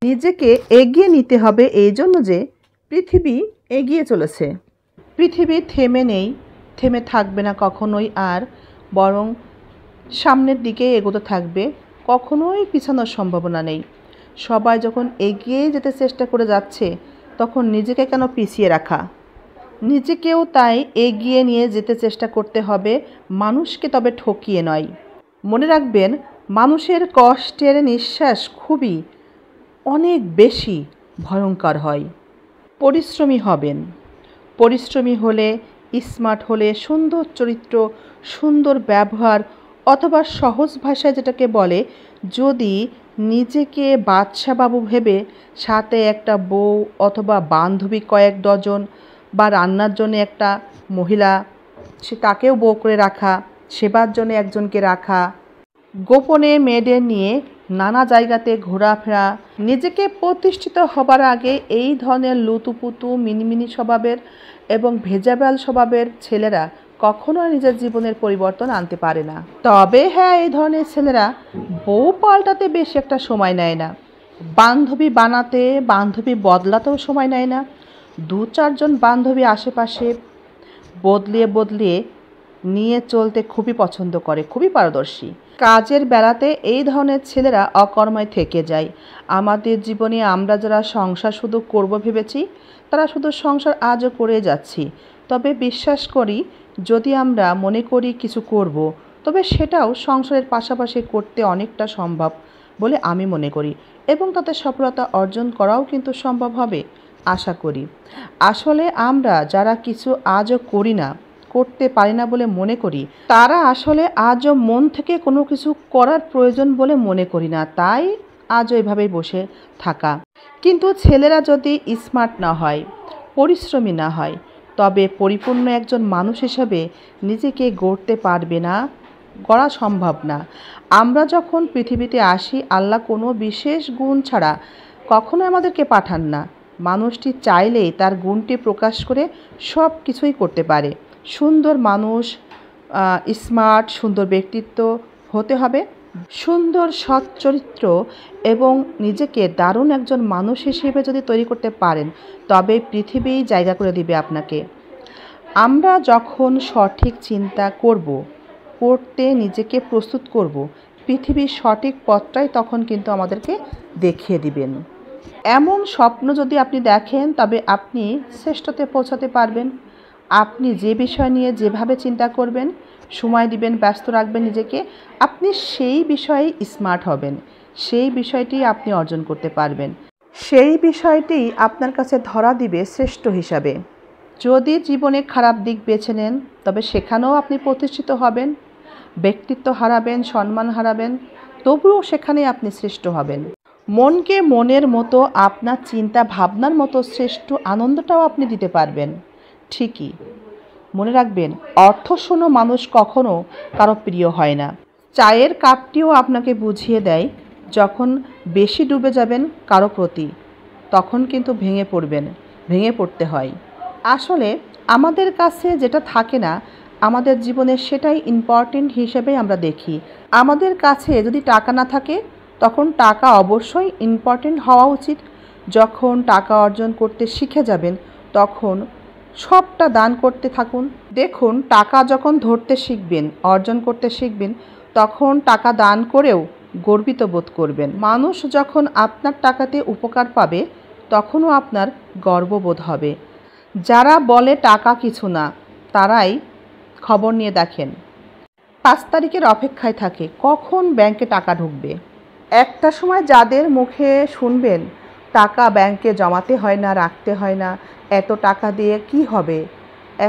নিজেকে এগিয়ে নিতে হবে এই জন্য যে পৃথিবী এগিয়ে চলেছে। পৃথিবী থেমে নেই, থেমে থাকবে না কখনোই, আর বরং সামনের দিকে এগোতে থাকবে, কখনোই পিছানোর সম্ভাবনা নেই। সবাই যখন এগিয়ে যেতে চেষ্টা করে যাচ্ছে তখন নিজেকে কেন পিছিয়ে রাখা? নিজেকেও তাই এগিয়ে নিয়ে যেতে চেষ্টা করতে হবে, মানুষকে তবে ঠকিয়ে নয়। মনে রাখবেন, মানুষের কষ্টের নিঃশ্বাস খুবই অনেক বেশি ভয়ঙ্কর হয়। পরিশ্রমী হবেন। পরিশ্রমী হলে, স্মার্ট হলে, সুন্দর চরিত্র, সুন্দর ব্যবহার, অথবা সহজ ভাষায় যেটাকে বলে, যদি নিজেকে বাদশা বাবু ভেবে সাথে একটা বউ অথবা বান্ধবী কয়েক ডজন, বা রান্নার জন্য একটা মহিলা, সে তাকেও বউ করে রাখা, সেবার জন্য একজনকে রাখা, গোপনে মেয়েদের নিয়ে নানা জায়গাতে ঘোরাফেরা, নিজেকে প্রতিষ্ঠিত হবার আগে এই ধরনের লুতুপুতু মিনিমিনি স্বভাবের এবং ভেজাবেল স্বভাবের ছেলেরা কখনো নিজের জীবনের পরিবর্তন আনতে পারে না। তবে হ্যাঁ, এই ধরনের ছেলেরা বউ পাল্টাতে বেশি একটা সময় নেয় না, বান্ধবী বানাতে, বান্ধবী বদলাতেও সময় নেয় না। 2-4 জন বান্ধবী আশেপাশে বদলিয়ে বদলিয়ে নিয়ে চলতে খুবই পছন্দ করে, খুবই পারদর্শী। কাজের বেলাতে এই ধরনের ছেলেরা অকর্মায় থেকে যায়। আমাদের জীবনে আমরা যারা সংসার শুধু করব ভেবেছি, তারা শুধু সংসার আজও করে যাচ্ছি। তবে বিশ্বাস করি, যদি আমরা মনে করি কিছু করব, তবে সেটাও সংসারের পাশাপাশি করতে অনেকটা সম্ভব বলে আমি মনে করি, এবং তাতে সফলতা অর্জন করাও কিন্তু সম্ভব হবে আশা করি। আসলে আমরা যারা কিছু আজও করি না, করতে পারি না বলে মনে করি, তারা আসলে আজও মন থেকে কোনো কিছু করার প্রয়োজন বলে মনে করি না, তাই আজও এভাবেই বসে থাকা। কিন্তু ছেলেরা যদি স্মার্ট না হয়, পরিশ্রমী না হয়, তবে পরিপূর্ণ একজন মানুষ হিসেবে নিজেকে গড়তে পারবে না, গড়া সম্ভব না। আমরা যখন পৃথিবীতে আসি, আল্লাহ কোনো বিশেষ গুণ ছাড়া কখনো আমাদেরকে পাঠান না। মানুষটি চাইলেই তার গুণটি প্রকাশ করে সব কিছুই করতে পারে। সুন্দর মানুষ, স্মার্ট, সুন্দর ব্যক্তিত্ব হতে হবে, সুন্দর সৎ চরিত্র, এবং নিজেকে দারুণ একজন মানুষ হিসেবে যদি তৈরি করতে পারেন, তবে পৃথিবী জায়গা করে দিবে আপনাকে। আমরা যখন সঠিক চিন্তা করব, করতে নিজেকে প্রস্তুত করব, পৃথিবীর সঠিক পথটাই তখন কিন্তু আমাদেরকে দেখিয়ে দিবেন। এমন স্বপ্ন যদি আপনি দেখেন, তবে আপনি শ্রেষ্ঠতে পৌঁছাতে পারবেন। আপনি যে বিষয় নিয়ে যেভাবে চিন্তা করবেন, সময় দিবেন, ব্যস্ত রাখবেন নিজেকে, আপনি সেই বিষয়ে স্মার্ট হবেন, সেই বিষয়টি আপনি অর্জন করতে পারবেন, সেই বিষয়টি আপনার কাছে ধরা দিবে শ্রেষ্ঠ হিসাবে। যদি জীবনে খারাপ দিক বেছে নেন, তবে সেখানেও আপনি প্রতিষ্ঠিত হবেন, ব্যক্তিত্ব হারাবেন, সম্মান হারাবেন, তবুও সেখানে আপনি শ্রেষ্ঠ হবেন। মনকে মনের মতো, আপনার চিন্তা ভাবনার মতো শ্রেষ্ঠ আনন্দটাও আপনি দিতে পারবেন। ঠিকই, মনে রাখবেন, অর্থশূন্য মানুষ কখনো কারো প্রিয় হয় না। চায়ের কাপটিও আপনাকে বুঝিয়ে দেয়, যখন বেশি ডুবে যাবেন কারো প্রতি, তখন কিন্তু ভেঙে পড়বেন, ভেঙে পড়তে হয়। আসলে আমাদের কাছে যেটা থাকে না আমাদের জীবনে, সেটাই ইম্পর্টেন্ট হিসেবে আমরা দেখি। আমাদের কাছে যদি টাকা না থাকে, তখন টাকা অবশ্যই ইম্পর্টেন্ট হওয়া উচিত। যখন টাকা অর্জন করতে শিখে যাবেন, তখন সবটা দান করতে থাকুন। দেখুন, টাকা যখন ধরতে শিখবেন, অর্জন করতে শিখবেন, তখন টাকা দান করেও গর্বিত বোধ করবেন। মানুষ যখন আপনার টাকাতে উপকার পাবে, তখনও আপনার গর্ববোধ হবে। যারা বলে টাকা কিছু না, তারাই খবর নিয়ে দেখেন 5 তারিখের অপেক্ষায় থাকে কখন ব্যাংকে টাকা ঢুকবে। একটা সময় যাদের মুখে শুনবেন টাকা ব্যাংকে জমাতে হয় না, রাখতে হয় না, এত টাকা দিয়ে কি হবে,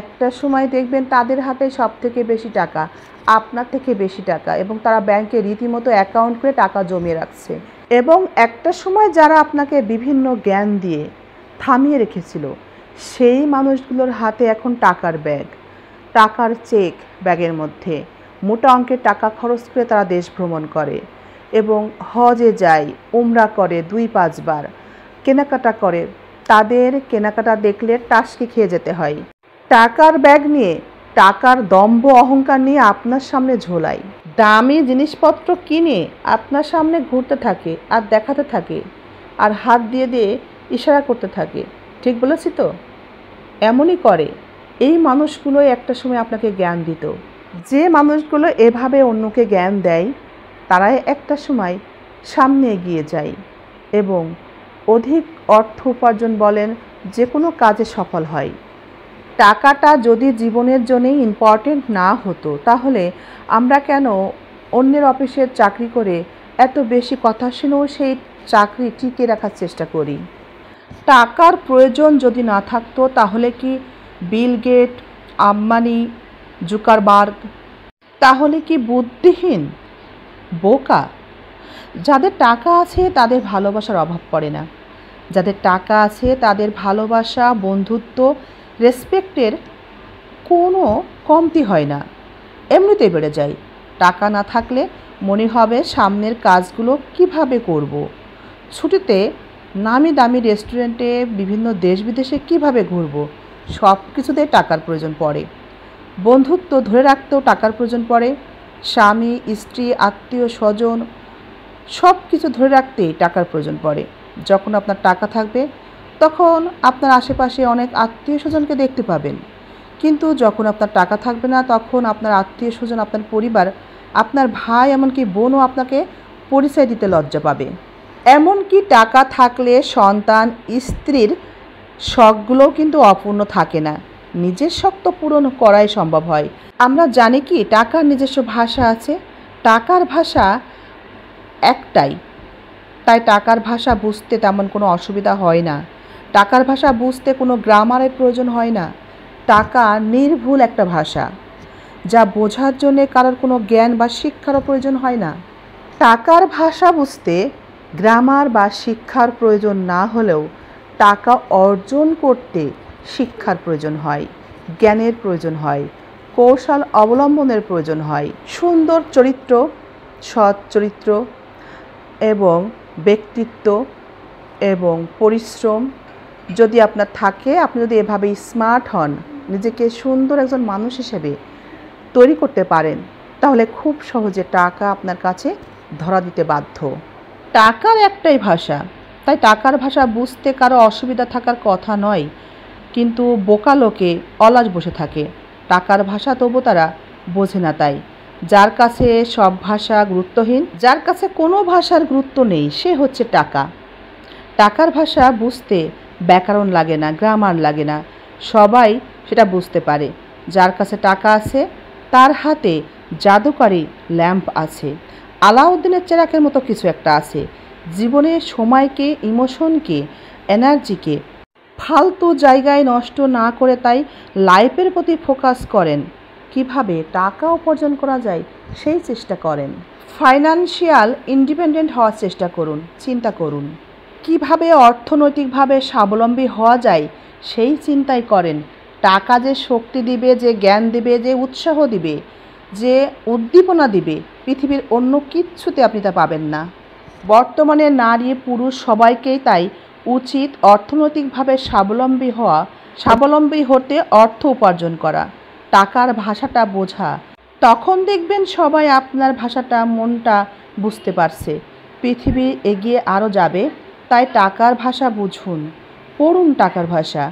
একটা সময় দেখবেন তাদের হাতে সব থেকে বেশি টাকা, আপনার থেকে বেশি টাকা, এবং তারা ব্যাংকে রীতিমতো অ্যাকাউন্ট করে টাকা জমিয়ে রাখছে। এবং একটা সময় যারা আপনাকে বিভিন্ন জ্ঞান দিয়ে থামিয়ে রেখেছিল, সেই মানুষগুলোর হাতে এখন টাকার ব্যাগ, টাকার চেক ব্যাগের মধ্যে মোটা অঙ্কের টাকা খরচ করে তারা দেশ ভ্রমণ করে এবং হজে যায়, উমরা করে 2-5 বার, কেনাকাটা করে। তাদের কেনাকাটা দেখলে টাসকি খেয়ে যেতে হয়। টাকার ব্যাগ নিয়ে, টাকার দম্ভ অহংকার নিয়ে আপনার সামনে ঝোলায়, দামি জিনিসপত্র কিনে আপনার সামনে ঘুরতে থাকে আর দেখাতে থাকে আর হাত দিয়ে দিয়ে ইশারা করতে থাকে। ঠিক বলেছি তো? এমনই করে। এই মানুষগুলো একটা সময় আপনাকে জ্ঞান দিত। যে মানুষগুলো এভাবে অন্যকে জ্ঞান দেয় তারাই একটা সময় সামনে এগিয়ে যায় এবং অধিক অর্থ উপার্জন বলেন যে কোনো কাজে সফল হয়। টাকাটা যদি জীবনের জন্যই ইম্পর্টেন্ট না হতো তাহলে আমরা কেন অন্যের অফিসের চাকরি করে এত বেশি কথা শুনেও সেই চাকরি টিকিয়ে রাখার চেষ্টা করি? টাকার প্রয়োজন যদি না থাকতো তাহলে কি বিল গেট, আম্বানি, জুকারবার্গ তাহলে কি বুদ্ধিহীন, বোকা? যাদের টাকা আছে তাদের ভালোবাসার অভাব পড়ে না। যাদের টাকা আছে তাদের ভালোবাসা, বন্ধুত্ব, রেসপেক্টের কোনো কমতি হয় না, এমনিতেই বেড়ে যায়। টাকা না থাকলে মনে হবে সামনের কাজগুলো কিভাবে করব। ছুটিতে নামি দামি রেস্টুরেন্টে বিভিন্ন দেশ বিদেশে কিভাবে ঘুরব, সব কিছুতে টাকার প্রয়োজন পড়ে। বন্ধুত্ব ধরে রাখতেও টাকার প্রয়োজন পড়ে। স্বামী, স্ত্রী, আত্মীয় স্বজন সব কিছু ধরে রাখতেই টাকার প্রয়োজন পড়ে। যখন আপনার টাকা থাকবে তখন আপনার আশেপাশে অনেক আত্মীয় স্বজনকে দেখতে পাবেন, কিন্তু যখন আপনার টাকা থাকবে না তখন আপনার আত্মীয় স্বজন, আপনার পরিবার, আপনার ভাই, এমনকি বোনও আপনাকে পরিচয় দিতে লজ্জা পাবে। এমনকি টাকা থাকলে সন্তান, স্ত্রীর শখগুলোও কিন্তু অপূর্ণ থাকে না। নিজের শখ তো পূরণ করাই সম্ভব হয়। আমরা জানি কি টাকার নিজস্ব ভাষা আছে। টাকার ভাষা একটাই, তাই টাকার ভাষা বুঝতে তেমন কোনো অসুবিধা হয় না। টাকার ভাষা বুঝতে কোনো গ্রামারের প্রয়োজন হয় না। টাকা নির্ভুল একটা ভাষা, যা বোঝার জন্যে কারোর কোনো জ্ঞান বা শিক্ষারও প্রয়োজন হয় না। টাকার ভাষা বুঝতে গ্রামার বা শিক্ষার প্রয়োজন না হলেও টাকা অর্জন করতে শিক্ষার প্রয়োজন হয়, জ্ঞানের প্রয়োজন হয়, কৌশল অবলম্বনের প্রয়োজন হয়। সুন্দর চরিত্র, সৎ চরিত্র এবং ব্যক্তিত্ব এবং পরিশ্রম যদি আপনার থাকে, আপনি যদি এভাবে স্মার্ট হন, নিজেকে সুন্দর একজন মানুষ হিসেবে তৈরি করতে পারেন, তাহলে খুব সহজে টাকা আপনার কাছে ধরা দিতে বাধ্য। টাকার একটাই ভাষা, তাই টাকার ভাষা বুঝতে কারো অসুবিধা থাকার কথা নয়। কিন্তু বোকা লোকে অলস বসে থাকে, টাকার ভাষা তবু তারা বোঝে না। তাই যার কাছে সব ভাষা গুরুত্বহীন, যার কাছে কোনো ভাষার গুরুত্ব নেই, সে হচ্ছে টাকা। টাকার ভাষা বুঝতে ব্যাকরণ লাগে না, গ্রামার লাগে না, সবাই সেটা বুঝতে পারে। যার কাছে টাকা আছে তার হাতে জাদুকরি ল্যাম্প আছে, আলাউদ্দিনের চেরাকের মতো কিছু একটা আছে। জীবনে সময়কে, ইমোশনকে, এনার্জিকে ফালতু জায়গায় নষ্ট না করে তাই লাইফের প্রতি ফোকাস করেন, কিভাবে টাকা উপার্জন করা যায় সেই চেষ্টা করেন। ফাইন্যান্সিয়াল ইন্ডিপেন্ডেন্ট হওয়ার চেষ্টা করুন, চিন্তা করুন। কিভাবে অর্থনৈতিকভাবে স্বাবলম্বী হওয়া যায় সেই চিন্তাই করেন। টাকা যে শক্তি দিবে, যে জ্ঞান দিবে, যে উৎসাহ দিবে, যে উদ্দীপনা দিবে, পৃথিবীর অন্য কিচ্ছুতে আপনি তা পাবেন না। বর্তমানে নারী পুরুষ সবাইকেই তাই উচিত অর্থনৈতিকভাবে স্বাবলম্বী হতে অর্থ উপার্জন করা, টাকার ভাষাটা বোঝা। তখন দেখবেন সবাই আপনার ভাষাটা, মনটা বুঝতে পারছে। পৃথিবী এগিয়ে আরও যাবে, তাই টাকার ভাষা বুঝুন, পড়ুন টাকার ভাষা।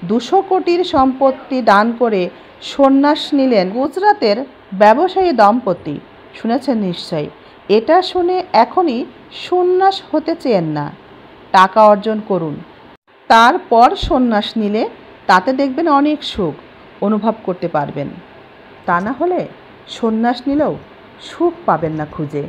200 কোটির সম্পত্তি দান করে সন্ন্যাস নিলেন গুজরাতের ব্যবসায়ী দম্পতি, শুনেছেন নিশ্চয়ই। এটা শুনে এখনই সন্ন্যাস হতে চেয়েন না, টাকা অর্জন করুন, তারপর সন্ন্যাস নিলে তাতে দেখবেন অনেক সুখ অনুভব করতে পারবেন। তা না হলে সন্ন্যাস নিলেও সুখ পাবেন না খুঁজে।